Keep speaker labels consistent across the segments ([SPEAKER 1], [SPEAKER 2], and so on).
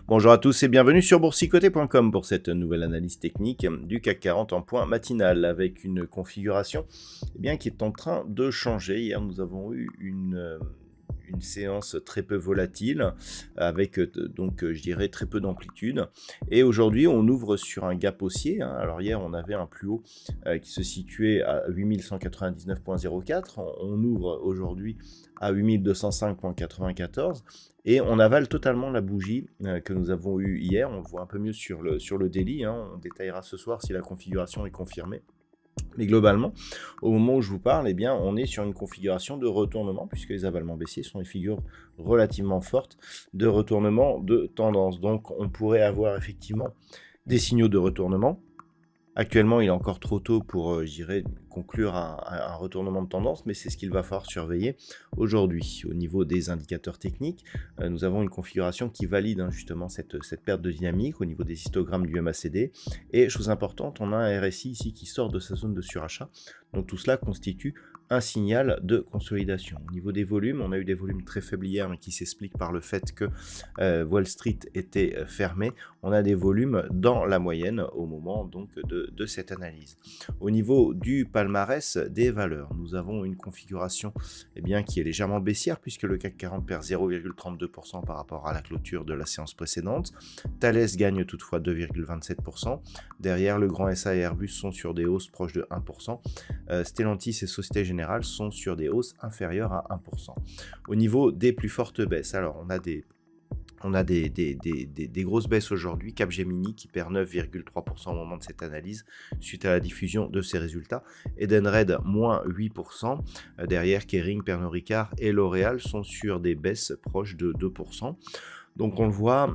[SPEAKER 1] Bonjour à tous et bienvenue sur boursicoté.com pour cette nouvelle analyse technique du CAC 40 en point matinal avec une configuration qui est en train de changer. Hier, nous avons eu une séance très peu volatile avec je dirais très peu d'amplitude, et aujourd'hui on ouvre sur un gap haussier. Alors hier on avait un plus haut qui se situait à 8199.04, on ouvre aujourd'hui à 8205.94 et on avale totalement la bougie que nous avons eue hier. On le voit un peu mieux sur le daily, on détaillera ce soir si la configuration est confirmée. Mais globalement, au moment où je vous parle, on est sur une configuration de retournement, puisque les avalements baissiers sont des figures relativement fortes de retournement de tendance. Donc on pourrait avoir effectivement des signaux de retournement. Actuellement, il est encore trop tôt pour, conclure un retournement de tendance, mais c'est ce qu'il va falloir surveiller aujourd'hui. Au niveau des indicateurs techniques, nous avons une configuration qui valide justement cette perte de dynamique au niveau des histogrammes du MACD. Et chose importante, on a un RSI ici qui sort de sa zone de surachat. Donc tout cela constitue un signal de consolidation. Au niveau des volumes, on a eu des volumes très faibles hier, mais qui s'expliquent par le fait que Wall Street était fermé. On a des volumes dans la moyenne au moment donc de cette analyse. Au niveau du palmarès des valeurs, nous avons une configuration qui est légèrement baissière, puisque le CAC 40 perd 0,32% par rapport à la clôture de la séance précédente. Thales gagne toutefois 2,27%. Derrière, le grand SA et Airbus sont sur des hausses proches de 1%. Stellantis et Société Générale sont sur des hausses inférieures à 1%. Au niveau des plus fortes baisses, alors on a des grosses baisses aujourd'hui. Capgemini qui perd 9,3% au moment de cette analyse suite à la diffusion de ses résultats. Edenred moins 8%. Derrière, Kering, Pernod Ricard et L'Oréal sont sur des baisses proches de 2%. Donc on le voit,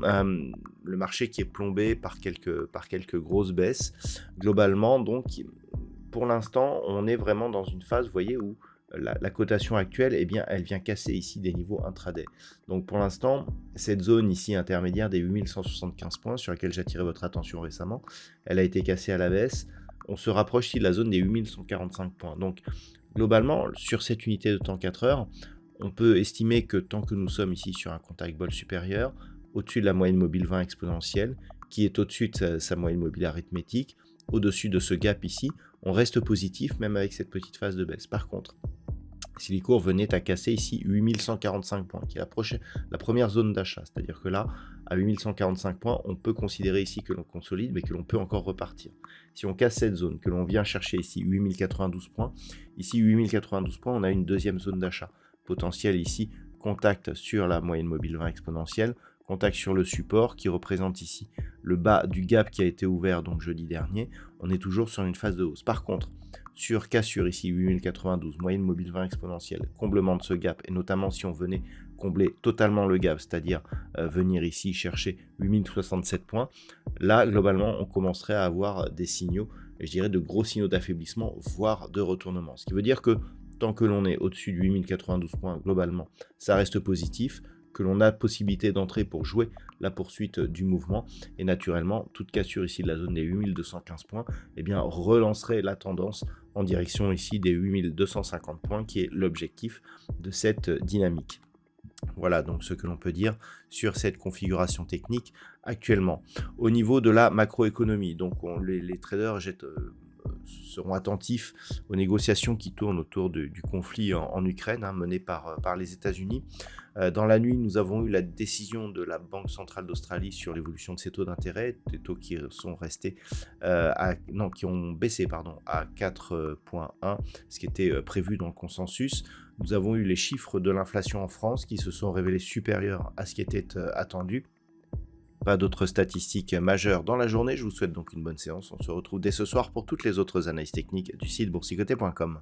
[SPEAKER 1] le marché qui est plombé par quelques grosses baisses. Globalement, donc pour l'instant, on est vraiment dans une phase, vous voyez, où la cotation actuelle, elle vient casser ici des niveaux intraday. Donc pour l'instant, cette zone ici intermédiaire des 8175 points sur laquelle j'attirais votre attention récemment, elle a été cassée à la baisse. On se rapproche ici de la zone des 8145 points. Donc globalement, sur cette unité de temps 4 heures, on peut estimer que tant que nous sommes ici sur un contact bol supérieur, au-dessus de la moyenne mobile 20 exponentielle, qui est au-dessus de sa moyenne mobile arithmétique, au-dessus de ce gap ici, on reste positif même avec cette petite phase de baisse. Par contre, si les cours venaient à casser ici 8145 points, qui est la première zone d'achat, c'est-à-dire que là, à 8145 points, on peut considérer ici que l'on consolide, mais que l'on peut encore repartir. Si on casse cette zone, que l'on vient chercher ici 8092 points, ici 8092 points, on a une deuxième zone d'achat potentielle ici, contact sur la moyenne mobile 20 exponentielle, contact sur le support qui représente ici le bas du gap qui a été ouvert donc jeudi dernier. On est toujours sur une phase de hausse. Par contre, sur cassure ici 8092, moyenne mobile 20 exponentielle, comblement de ce gap, et notamment si on venait combler totalement le gap, c'est-à-dire venir ici chercher 8067 points, là globalement on commencerait à avoir des signaux, je dirais de gros signaux d'affaiblissement, voire de retournement. Ce qui veut dire que tant que l'on est au-dessus de 8092 points globalement, ça reste positif, que l'on a possibilité d'entrer pour jouer la poursuite du mouvement, et naturellement toute cassure ici de la zone des 8215 points relancerait la tendance en direction ici des 8250 points qui est l'objectif de cette dynamique. Voilà donc ce que l'on peut dire sur cette configuration technique actuellement. Au niveau de la macroéconomie, donc les traders seront attentifs aux négociations qui tournent autour du conflit en Ukraine, mené par les États-Unis. Dans la nuit, nous avons eu la décision de la Banque centrale d'Australie sur l'évolution de ses taux d'intérêt, des taux qui sont restés qui ont baissé à 4,1, ce qui était prévu dans le consensus. Nous avons eu les chiffres de l'inflation en France qui se sont révélés supérieurs à ce qui était attendu. Pas d'autres statistiques majeures dans la journée. Je vous souhaite donc une bonne séance. On se retrouve dès ce soir pour toutes les autres analyses techniques du site boursicoté.com.